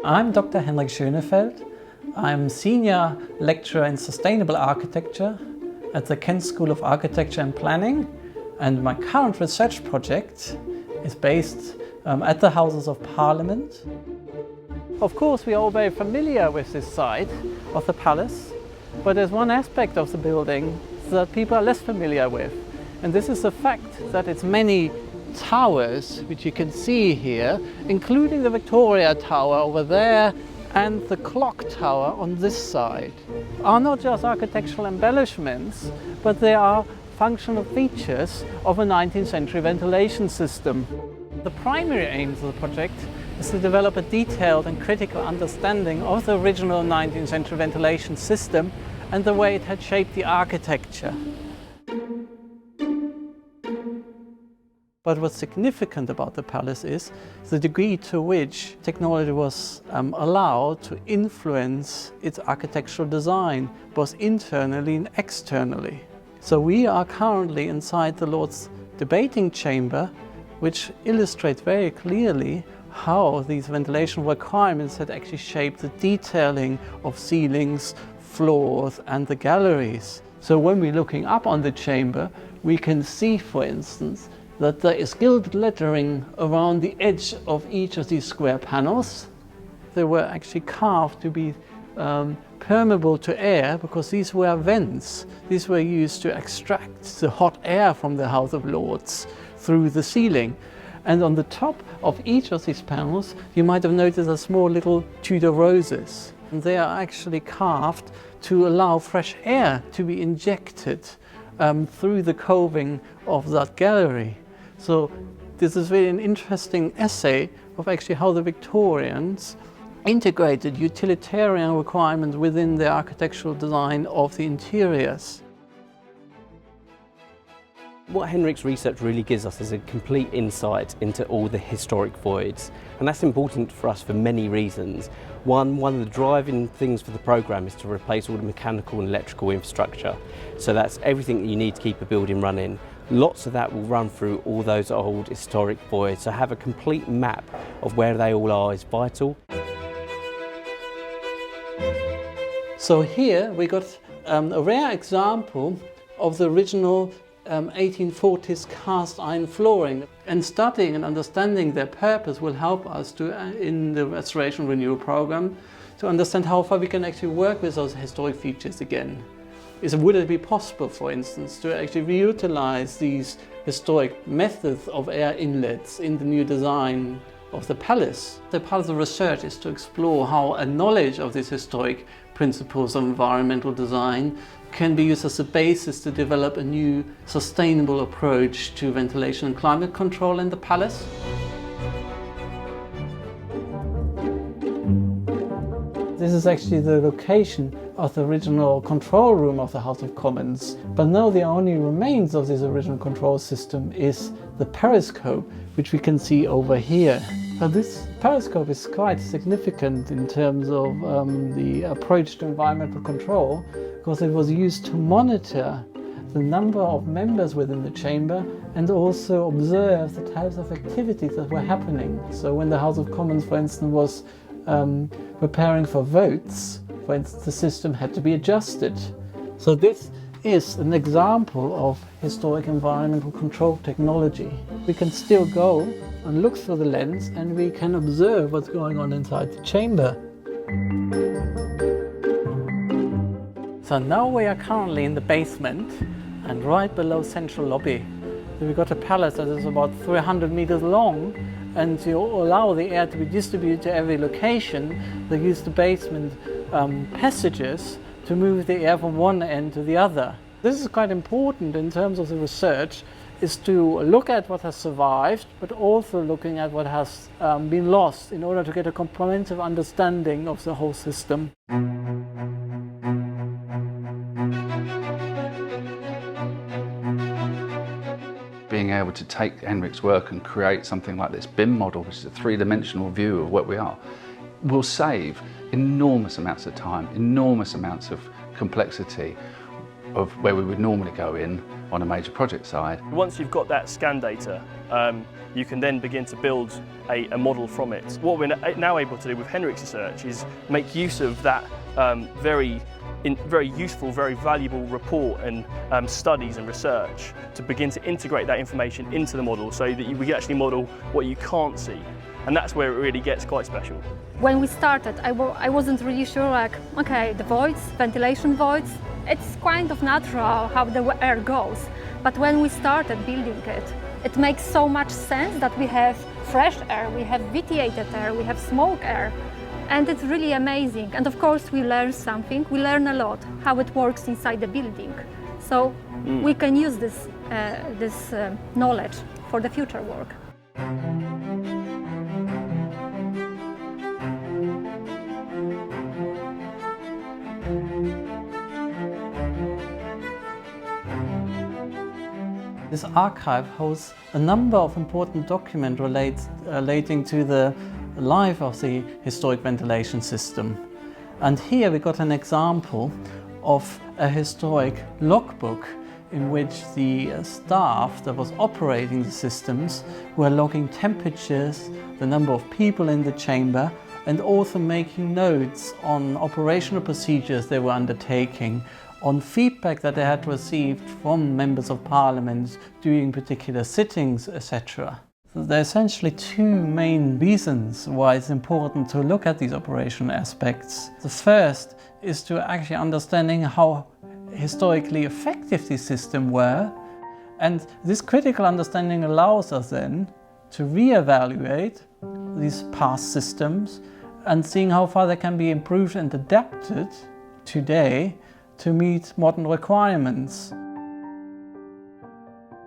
I'm Dr. Henrik Schoenefeldt. I'm Senior Lecturer in Sustainable Architecture at the Kent School of Architecture and Planning, and my current research project is based at the Houses of Parliament. Of course, we are all very familiar with this site of the palace, but there's one aspect of the building that people are less familiar with, and this is the fact that its many towers, which you can see here, including the Victoria Tower over there and the clock tower on this side, are not just architectural embellishments, but they are functional features of a 19th century ventilation system. The primary aims of the project is to develop a detailed and critical understanding of the original 19th century ventilation system and the way it had shaped the architecture. But what's significant about the palace is the degree to which technology was allowed to influence its architectural design, both internally and externally. So we are currently inside the Lord's debating chamber, which illustrates very clearly how these ventilation requirements had actually shaped the detailing of ceilings, floors and the galleries. So when we're looking up on the chamber, we can see, for instance, that there is gilded lettering around the edge of each of these square panels. They were actually carved to be permeable to air because these were vents. These were used to extract the hot air from the House of Lords through the ceiling. And on the top of each of these panels, you might have noticed a small little Tudor roses. And they are actually carved to allow fresh air to be injected through the coving of that gallery. So this is really an interesting essay of actually how the Victorians integrated utilitarian requirements within the architectural design of the interiors. What Henrik's research really gives us is a complete insight into all the historic voids, and that's important for us for many reasons. One of the driving things for the programme is to replace all the mechanical and electrical infrastructure. So that's everything that you need to keep a building running. Lots of that will run through all those old historic voids, so have a complete map of where they all are is vital. So here we got a rare example of the original 1840s cast iron flooring, and studying and understanding their purpose will help us to, in the Restoration Renewal Programme, to understand how far we can actually work with those historic features again. Would it be possible, for instance, to actually reutilize these historic methods of air inlets in the new design of the palace? The part of the research is to explore how a knowledge of these historic principles of environmental design can be used as a basis to develop a new sustainable approach to ventilation and climate control in the palace. This is actually the location of the original control room of the House of Commons. But now the only remains of this original control system is the periscope, which we can see over here. Now this periscope is quite significant in terms of the approach to environmental control, because it was used to monitor the number of members within the chamber and also observe the types of activities that were happening. So when the House of Commons, for instance, was preparing for votes, for instance, the system had to be adjusted. So this is an example of historic environmental control technology. We can still go and look through the lens and we can observe what's going on inside the chamber. So now we are currently in the basement and right below central lobby. So we've got a palace that is about 300 meters long, and to allow the air to be distributed to every location, they use the basement passages to move the air from one end to the other. This is quite important in terms of the research, is to look at what has survived, but also looking at what has been lost in order to get a comprehensive understanding of the whole system. Being able to take Henrik's work and create something like this BIM model, which is a three-dimensional view of what we are, will save enormous amounts of time, enormous amounts of complexity of where we would normally go in on a major project side. Once you've got that scan data, you can then begin to build a model from it. What we're now able to do with Henrik's research is make use of that very useful, very valuable report and studies and research to begin to integrate that information into the model so that we can actually model what you can't see. And that's where it really gets quite special. When we started, I wasn't really sure, like, okay, the voids, ventilation voids, it's kind of natural how the air goes. But when we started building it, it makes so much sense that we have fresh air, we have vitiated air, we have smoke air. And it's really amazing. And of course we learn something, we learn a lot, how it works inside the building. So we can use this knowledge for the future work. This archive hosts a number of important documents relating to the life of the historic ventilation system. And here we got an example of a historic logbook in which the staff that was operating the systems were logging temperatures, the number of people in the chamber, and also making notes on operational procedures they were undertaking, on feedback that they had received from members of parliament during particular sittings, etc. So there are essentially two main reasons why it's important to look at these operational aspects. The first is to actually understanding how historically effective these systems were, and this critical understanding allows us then to re-evaluate these past systems and seeing how far they can be improved and adapted today to meet modern requirements.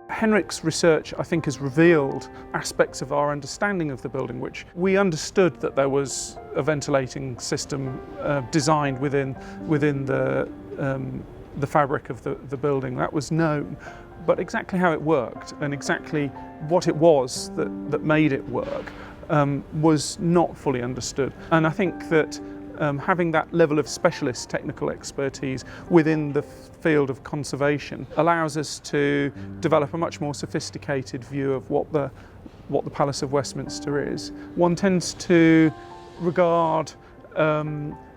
Henrik's research, I think, has revealed aspects of our understanding of the building, which we understood that there was a ventilating system designed within the fabric of the building. That was known, but exactly how it worked and exactly what it was that made it work was not fully understood. And I think that having that level of specialist technical expertise within the field of conservation allows us to develop a much more sophisticated view of what the Palace of Westminster is. One tends to regard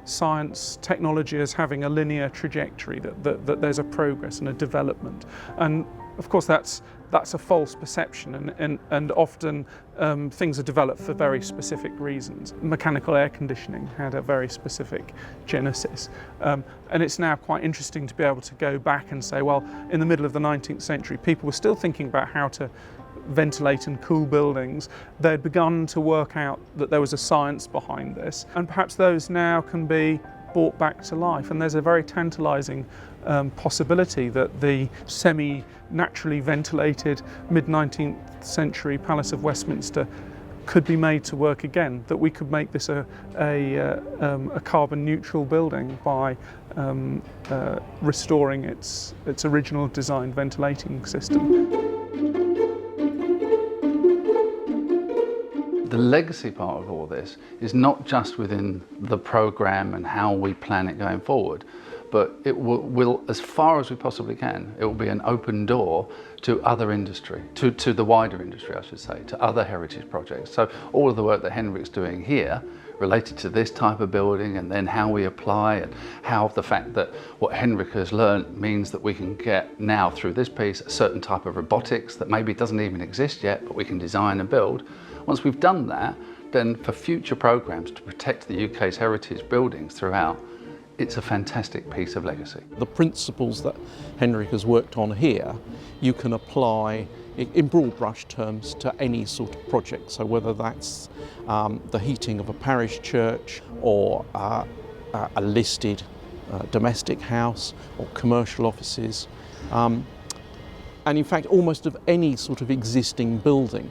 science, technology as having a linear trajectory, that there's a progress and a development. And of course that's a false perception, and often things are developed for very specific reasons. Mechanical air conditioning had a very specific genesis, and it's now quite interesting to be able to go back and say, well, in the middle of the 19th century people were still thinking about how to ventilate and cool buildings. They'd begun to work out that there was a science behind this, and perhaps those now can be brought back to life. And there's a very tantalising possibility that the semi-naturally ventilated mid-19th century Palace of Westminster could be made to work again, that we could make this a carbon neutral building by restoring its original design ventilating system. The legacy part of all this is not just within the programme and how we plan it going forward, but it will, as far as we possibly can, it will be an open door to other industry, to the wider industry, I should say, to other heritage projects. So all of the work that Henrik's doing here related to this type of building, and then how we apply, and how the fact that what Henrik has learned means that we can get now through this piece a certain type of robotics that maybe doesn't even exist yet, but we can design and build. Once we've done that, then for future programmes to protect the UK's heritage buildings throughout, it's a fantastic piece of legacy. The principles that Henrik has worked on here, you can apply in broad brush terms to any sort of project. So whether that's the heating of a parish church, or a listed domestic house, or commercial offices, and in fact almost of any sort of existing building.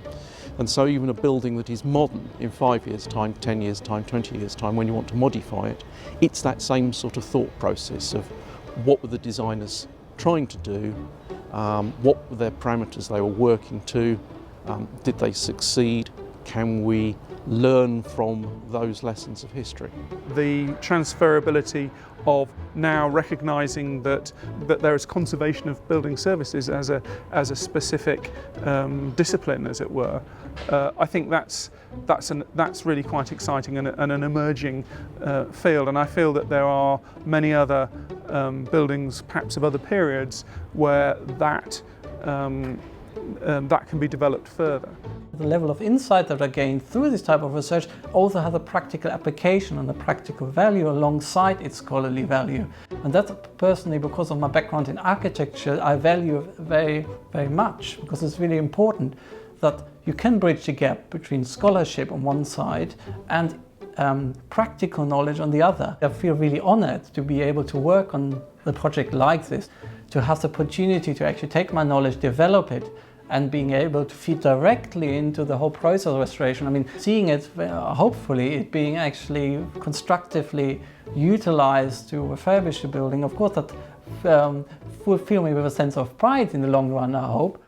And so even a building that is modern in 5 years' time, 10 years' time, 20 years' time, when you want to modify it, it's that same sort of thought process of what were the designers trying to do, what were their parameters they were working to, did they succeed, can we learn from those lessons of history. The transferability of now recognising that there is conservation of building services as a specific discipline, as it were. I think that's really quite exciting and an emerging field, and I feel that there are many other buildings, perhaps of other periods, where that can be developed further. The level of insight that I gained through this type of research also has a practical application and a practical value alongside its scholarly value. And that's personally, because of my background in architecture, I value very, very much, because it's really important that you can bridge the gap between scholarship on one side and practical knowledge on the other. I feel really honored to be able to work on a project like this, to have the opportunity to actually take my knowledge, develop it, and being able to feed directly into the whole process of restoration. I mean, seeing it, hopefully, it being actually constructively utilized to refurbish the building, of course, that will fill me with a sense of pride in the long run, I hope.